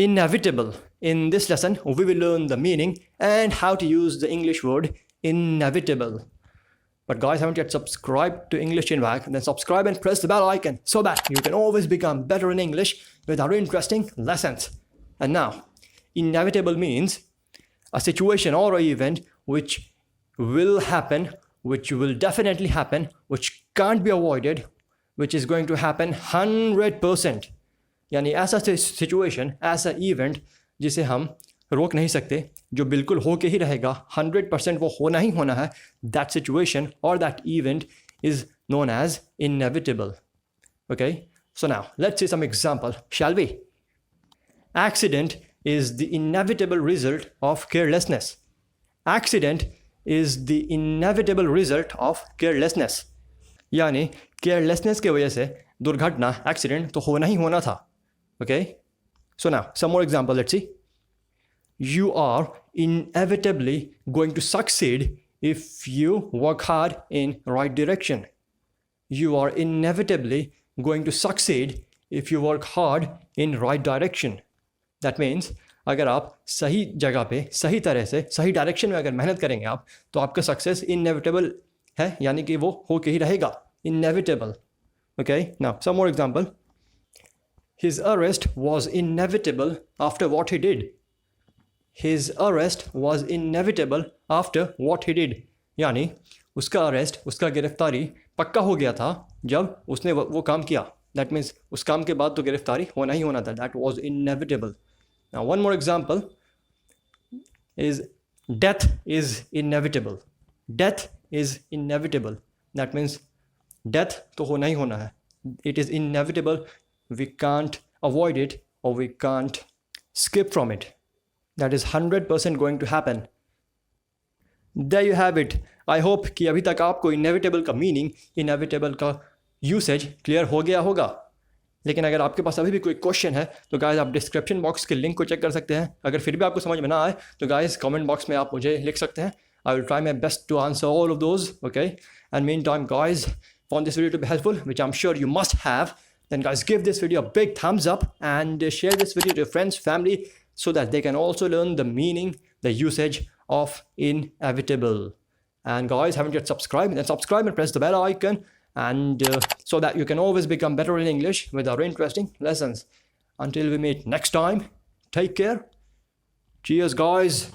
inevitable. In this lesson, we will learn the meaning and how to use the English word inevitable. But guys, haven't yet subscribed to English Chinwag, then subscribe and press the bell icon so that you can always become better in English with our interesting lessons. And now, inevitable means a situation or an event which will happen, which will definitely happen, which can't be avoided, which is going to happen 100%. यानी ऐसा situation, ऐसा event जिसे हम रोक नहीं सकते, जो बिल्कुल हो के ही रहेगा, 100% वो होना ही होना है. That situation or that event is known as inevitable. Okay, so now let's see some example, shall we? Accident is the inevitable result of carelessness. Accident is the inevitable result of carelessness. यानी carelessness के वजह से दुर्घटना, accident तो होना ही होना था. Okay, so now some more example, let's see. You are inevitably going to succeed if you work hard in right direction. You are inevitably going to succeed if you work hard in right direction. That means अगर आप सही जगह पे, सही तरह से, सही direction में अगर मेहनत करेंगे आप, तो आपका सक्सेस इनएविटेबल है, यानी कि वो हो के ही रहेगा. Inevitable. Okay, now some more example. His arrest was inevitable after what he did. His arrest was inevitable after what he did. यानी उसका अरेस्ट, उसका गिरफ्तारी पक्का हो गया था जब उसने वो काम किया. That means उस काम के बाद तो गिरफ्तारी होना ही होना था. That was inevitable. Now one more example is death is inevitable. Death is inevitable. That means death तो होना ही होना है. It is inevitable. We can't avoid it or we can't skip from it. That is 100% going to happen. There you have it. I hope कि अभी तक आपको inevitable का meaning, inevitable का usage clear हो गया होगा. लेकिन अगर आपके पास अभी भी कोई क्वेश्चन है तो गाइस आप डिस्क्रिप्शन बॉक्स के लिंक को चेक कर सकते हैं. अगर फिर भी आपको समझ में ना आए तो गाइस कमेंट बॉक्स में आप मुझे लिख सकते हैं. I will try my best to answer all of those. Okay, and meantime guys, found this video to be helpful, which I'm sure you must have, then guys give this video a big thumbs up and share this video to your friends, family, so that they can also learn the meaning, the usage of inevitable. And guys, haven't yet subscribed, then subscribe and press the bell icon, and so that you can always become better in English with our interesting lessons. Until we meet next time, take care. Cheers guys.